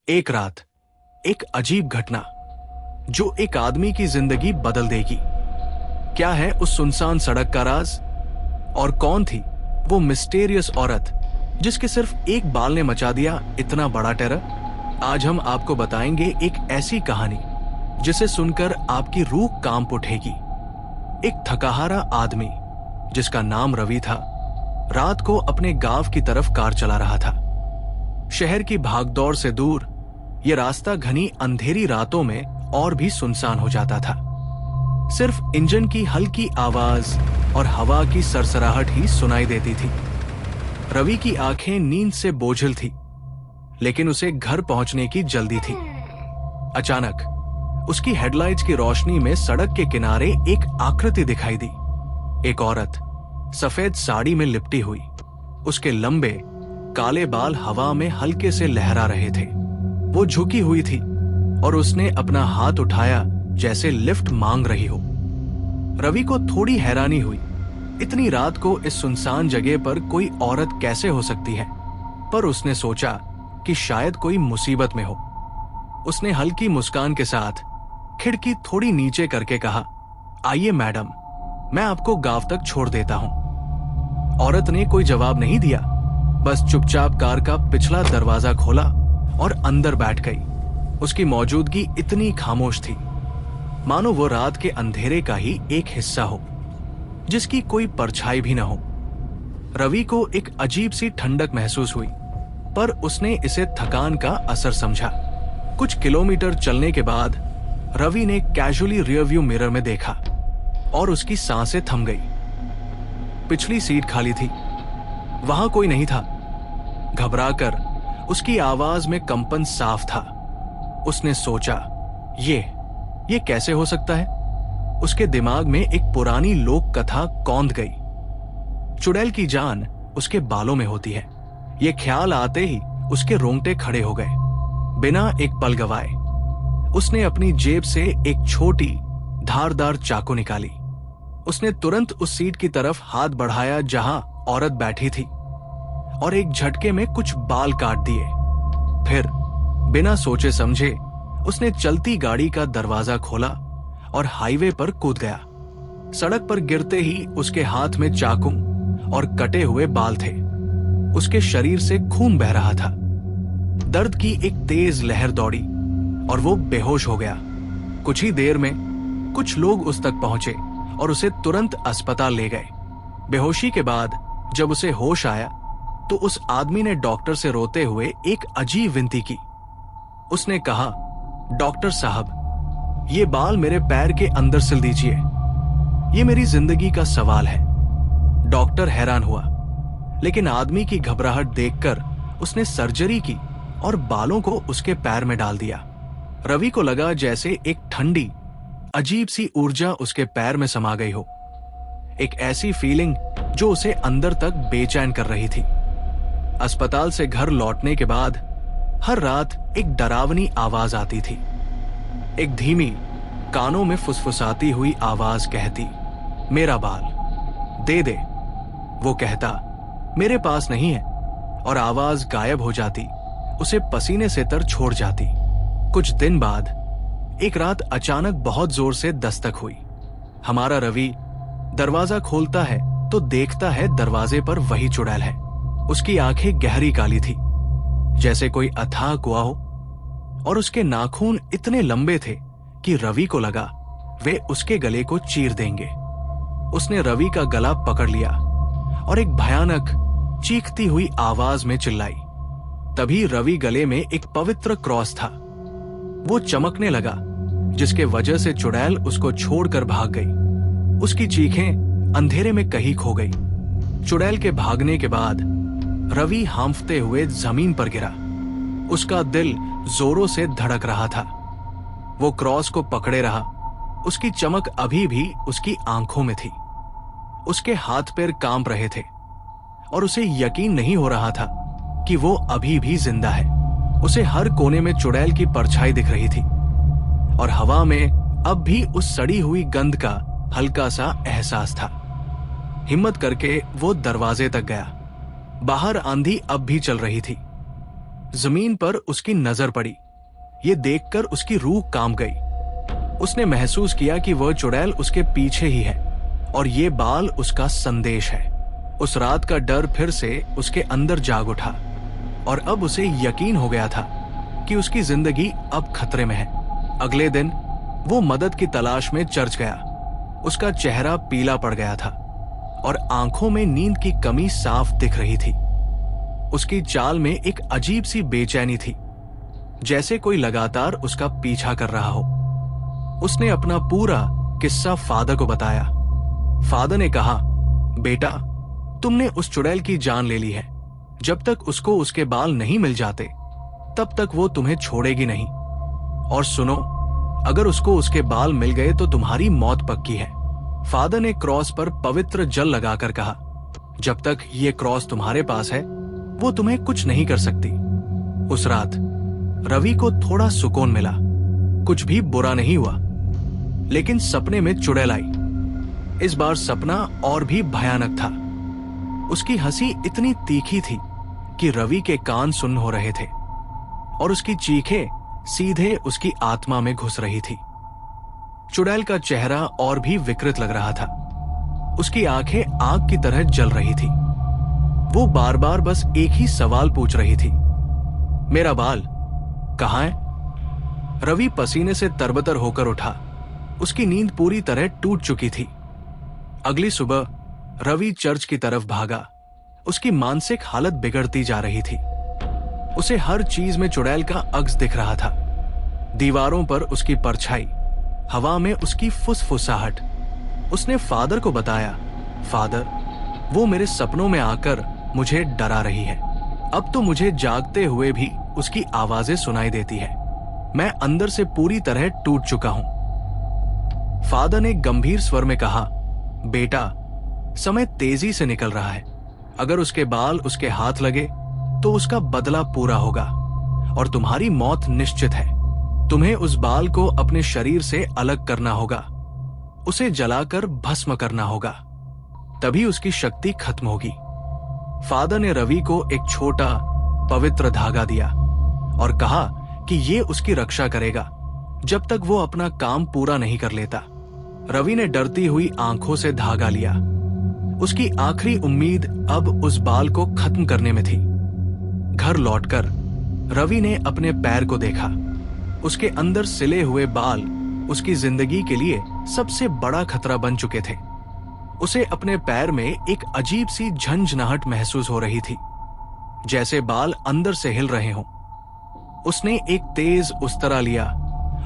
एक रात, एक अजीब घटना जो एक आदमी की जिंदगी बदल देगी। क्या है उस सुनसान सड़क का राज? और कौन थी वो मिस्टीरियस औरत जिसके सिर्फ एक बाल ने मचा दिया इतना बड़ा टेरर? आज हम आपको बताएंगे एक ऐसी कहानी जिसे सुनकर आपकी रूह कांप उठेगी। एक थकाहारा आदमी जिसका नाम रवि था, रात को अपने गांव की तरफ कार चला रहा था। शहर की भागदौड़ से दूर यह रास्ता घनी अंधेरी रातों में और भी सुनसान हो जाता था। सिर्फ इंजन की हल्की आवाज और हवा की सरसराहट ही सुनाई देती थी। रवि की आंखें नींद से बोझिल थी, लेकिन उसे घर पहुंचने की जल्दी थी। अचानक उसकी हेडलाइट्स की रोशनी में सड़क के किनारे एक आकृति दिखाई दी। एक औरत सफेद साड़ी में लिपटी हुई, उसके लंबे काले बाल हवा में हल्के से लहरा रहे थे। वो झुकी हुई थी और उसने अपना हाथ उठाया जैसे लिफ्ट मांग रही हो। रवि को थोड़ी हैरानी हुई, इतनी रात को इस सुनसान जगह पर कोई औरत कैसे हो सकती है? पर उसने सोचा कि शायद कोई मुसीबत में हो। उसने हल्की मुस्कान के साथ खिड़की थोड़ी नीचे करके कहा, आइए मैडम, मैं आपको गांव तक छोड़ देता हूं। औरत ने कोई जवाब नहीं दिया, बस चुपचाप कार का पिछला दरवाजा खोला और अंदर बैठ गई। उसकी मौजूदगी इतनी खामोश थी मानो वो रात के अंधेरे का ही एक हिस्सा हो, जिसकी कोई परछाई भी न हो। रवि को एक अजीब सी ठंडक महसूस हुई, पर उसने इसे थकान का असर समझा। कुछ किलोमीटर चलने के बाद रवि ने कैजुअली रियरव्यू मिरर में देखा और उसकी सांसें थम गई। पिछली सीट खाली थी, वहां कोई नहीं था। घबराकर उसकी आवाज में कंपन साफ था। उसने सोचा, ये कैसे हो सकता है? उसके दिमाग में एक पुरानी लोक कथा कौंध गई। चुड़ैल की जान उसके बालों में होती है। ये ख्याल आते ही उसके रोंगटे खड़े हो गए। बिना एक पल गवाए उसने अपनी जेब से एक छोटी धारदार चाकू निकाली। उसने तुरंत उस सीट की तरफ हाथ बढ़ाया जहां औरत बैठी थी और एक झटके में कुछ बाल काट दिए। फिर बिना सोचे समझे उसने चलती गाड़ी का दरवाजा खोला और हाईवे पर कूद गया। सड़क पर गिरते ही उसके हाथ में चाकू और कटे हुए बाल थे। उसके शरीर से खून बह रहा था। दर्द की एक तेज लहर दौड़ी और वो बेहोश हो गया। कुछ ही देर में कुछ लोग उस तक पहुंचे और उसे तुरंत अस्पताल ले गए। बेहोशी के बाद जब उसे होश आया तो उस आदमी ने डॉक्टर से रोते हुए एक अजीब विनती की। उसने कहा, डॉक्टर साहब, ये बाल मेरे पैर के अंदर सिल दीजिए, ये मेरी जिंदगी का सवाल है। डॉक्टर हैरान हुआ, लेकिन आदमी की घबराहट देखकर उसने सर्जरी की और बालों को उसके पैर में डाल दिया। रवि को लगा जैसे एक ठंडी अजीब सी ऊर्जा उसके पैर में समा गई हो, एक ऐसी फीलिंग जो उसे अंदर तक बेचैन कर रही थी। अस्पताल से घर लौटने के बाद हर रात एक डरावनी आवाज आती थी। एक धीमी, कानों में फुसफुसाती हुई आवाज कहती, मेरा बाल दे दे। वो कहता, मेरे पास नहीं है, और आवाज गायब हो जाती, उसे पसीने से तर छोड़ जाती। कुछ दिन बाद एक रात अचानक बहुत जोर से दस्तक हुई। हमारा रवि दरवाजा खोलता है तो देखता है दरवाजे पर वही चुड़ैल है। उसकी आंखें गहरी काली थी जैसे कोई अथाह कुआं हो, और उसके नाखून इतने लंबे थे कि रवि को लगा वे उसके गले को चीर देंगे। उसने रवि का गला पकड़ लिया और एक भयानक चीखती हुई आवाज में चिल्लाई। तभी रवि गले में एक पवित्र क्रॉस था। वो चमकने लगा, जिसके वजह से चुड़ैल उसको छोड़कर भाग गई। उसकी चीखें अंधेरे में कहीं खो गई। चुड़ैल के भागने के बाद रवि हांफते हुए जमीन पर गिरा। उसका दिल जोरों से धड़क रहा था। वो क्रॉस को पकड़े रहा। उसकी चमक अभी भी उसकी आंखों में थी। उसके हाथ पैर कांप रहे थे और उसे यकीन नहीं हो रहा था कि वो अभी भी जिंदा है। उसे हर कोने में चुड़ैल की परछाई दिख रही थी और हवा में अब भी उस सड़ी हुई गंध का हल्का सा एहसास था। हिम्मत करके वो दरवाजे तक गया। बाहर आंधी अब भी चल रही थी। जमीन पर उसकी नजर पड़ी। ये देखकर उसकी रूह कांप गई। उसने महसूस किया कि वह चुड़ैल उसके पीछे ही है और ये बाल उसका संदेश है। उस रात का डर फिर से उसके अंदर जाग उठा और अब उसे यकीन हो गया था कि उसकी जिंदगी अब खतरे में है। अगले दिन वो मदद की तलाश में चर्च गया। उसका चेहरा पीला पड़ गया था और आंखों में नींद की कमी साफ दिख रही थी। उसकी चाल में एक अजीब सी बेचैनी थी, जैसे कोई लगातार उसका पीछा कर रहा हो। उसने अपना पूरा किस्सा फादर को बताया। फादर ने कहा, बेटा, तुमने उस चुड़ैल की जान ले ली है। जब तक उसको उसके बाल नहीं मिल जाते तब तक वो तुम्हें छोड़ेगी नहीं। और सुनो, अगर उसको उसके बाल मिल गए तो तुम्हारी मौत पक्की है। फादर ने क्रॉस पर पवित्र जल लगाकर कहा, जब तक ये क्रॉस तुम्हारे पास है वो तुम्हें कुछ नहीं कर सकती। उस रात रवि को थोड़ा सुकून मिला। कुछ भी बुरा नहीं हुआ, लेकिन सपने में चुड़ैल आई। इस बार सपना और भी भयानक था। उसकी हंसी इतनी तीखी थी कि रवि के कान सुन्न हो रहे थे और उसकी चीखें सीधे उसकी आत्मा में घुस रही थी। चुड़ैल का चेहरा और भी विकृत लग रहा था। उसकी आंखें आग की तरह जल रही थी। वो बार बार बस एक ही सवाल पूछ रही थी, मेरा बाल कहाँ है? रवि पसीने से तरबतर होकर उठा। उसकी नींद पूरी तरह टूट चुकी थी। अगली सुबह रवि चर्च की तरफ भागा। उसकी मानसिक हालत बिगड़ती जा रही थी। उसे हर चीज में चुड़ैल का अक्स दिख रहा था। दीवारों पर उसकी परछाई, हवा में उसकी फुसफुसाहट। उसने फादर को बताया, फादर, वो मेरे सपनों में आकर मुझे डरा रही है। अब तो मुझे जागते हुए भी उसकी आवाजें सुनाई देती है। मैं अंदर से पूरी तरह टूट चुका हूं। फादर ने गंभीर स्वर में कहा, बेटा, समय तेजी से निकल रहा है। अगर उसके बाल उसके हाथ लगे तो उसका बदला पूरा होगा और तुम्हारी मौत निश्चित है। तुम्हें उस बाल को अपने शरीर से अलग करना होगा, उसे जलाकर भस्म करना होगा, तभी उसकी शक्ति खत्म होगी। फादर ने रवि को एक छोटा पवित्र धागा दिया और कहा कि ये उसकी रक्षा करेगा जब तक वो अपना काम पूरा नहीं कर लेता। रवि ने डरती हुई आंखों से धागा लिया। उसकी आखिरी उम्मीद अब उस बाल को खत्म करने में थी। घर लौटकर रवि ने अपने पैर को देखा। उसके अंदर सिले हुए बाल उसकी जिंदगी के लिए सबसे बड़ा खतरा बन चुके थे। उसे अपने पैर में एक अजीब सी झंझनाहट महसूस हो रही थी, जैसे बाल अंदर से हिल रहे हों। उसने एक तेज उस्तरा लिया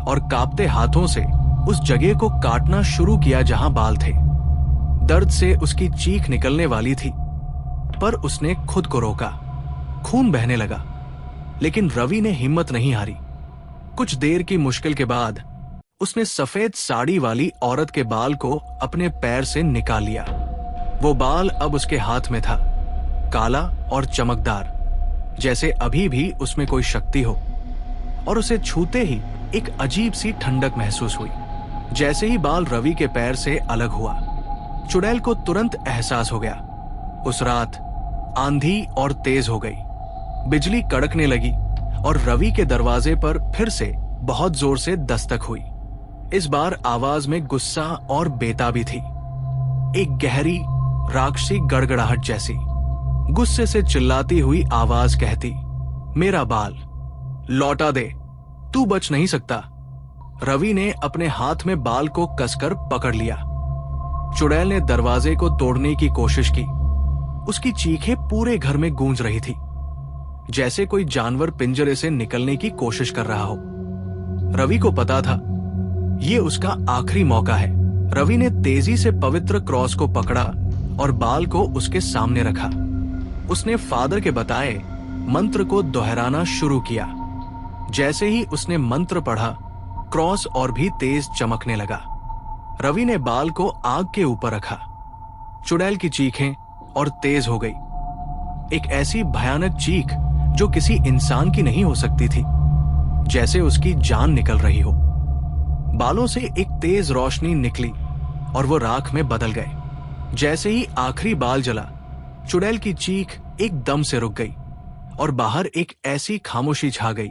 और कांपते हाथों से उस जगह को काटना शुरू किया जहां बाल थे। दर्द से उसकी चीख निकलने वाली थी, पर उसने खुद को रोका। खून बहने लगा, लेकिन रवि ने हिम्मत नहीं हारी। कुछ देर की मुश्किल के बाद उसने सफेद साड़ी वाली औरत के बाल को अपने पैर से निकाल लिया। वो बाल अब उसके हाथ में था, काला और चमकदार, जैसे अभी भी उसमें कोई शक्ति हो। और उसे छूते ही एक अजीब सी ठंडक महसूस हुई। जैसे ही बाल रवि के पैर से अलग हुआ, चुड़ैल को तुरंत एहसास हो गया। उस रात आंधी और तेज हो गई, बिजली कड़कने लगी और रवि के दरवाजे पर फिर से बहुत जोर से दस्तक हुई। इस बार आवाज में गुस्सा और बेताबी थी, एक गहरी राक्षसी गड़गड़ाहट जैसी। गुस्से से चिल्लाती हुई आवाज कहती, मेरा बाल लौटा दे, तू बच नहीं सकता। रवि ने अपने हाथ में बाल को कसकर पकड़ लिया। चुड़ैल ने दरवाजे को तोड़ने की कोशिश की। उसकी चीखें पूरे घर में गूंज रही थी, जैसे कोई जानवर पिंजरे से निकलने की कोशिश कर रहा हो। रवि को पता था ये उसका आखिरी मौका है। रवि ने तेजी से पवित्र क्रॉस को पकड़ा और बाल को उसके सामने रखा। उसने फादर के बताए मंत्र को दोहराना शुरू किया। जैसे ही उसने मंत्र पढ़ा, क्रॉस और भी तेज चमकने लगा। रवि ने बाल को आग के ऊपर रखा। चुड़ैल की चीखें और तेज हो गई, एक ऐसी भयानक चीख जो किसी इंसान की नहीं हो सकती थी, जैसे उसकी जान निकल रही हो। बालों से एक तेज रोशनी निकली और वो राख में बदल गए। जैसे ही आखिरी बाल जला, चुड़ैल की चीख एकदम से रुक गई और बाहर एक ऐसी खामोशी छा गई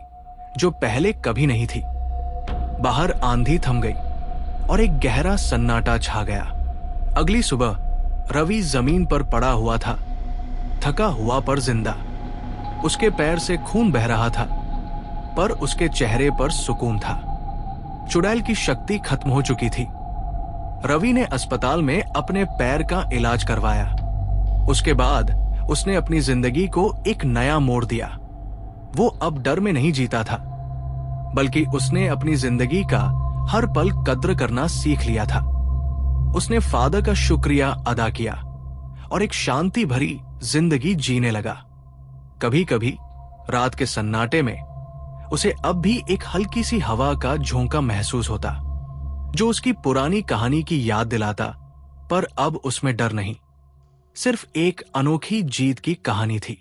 जो पहले कभी नहीं थी। बाहर आंधी थम गई और एक गहरा सन्नाटा छा गया। अगली सुबह रवि जमीन पर पड़ा हुआ था, थका हुआ पर जिंदा। उसके पैर से खून बह रहा था, पर उसके चेहरे पर सुकून था। चुड़ैल की शक्ति खत्म हो चुकी थी। रवि ने अस्पताल में अपने पैर का इलाज करवाया। उसके बाद उसने अपनी जिंदगी को एक नया मोड़ दिया। वो अब डर में नहीं जीता था, बल्कि उसने अपनी जिंदगी का हर पल कद्र करना सीख लिया था। उसने फादर का शुक्रिया अदा किया और एक शांति भरी जिंदगी जीने लगा। कभी कभी रात के सन्नाटे में उसे अब भी एक हल्की सी हवा का झोंका महसूस होता, जो उसकी पुरानी कहानी की याद दिलाता, पर अब उसमें डर नहीं, सिर्फ एक अनोखी जीत की कहानी थी।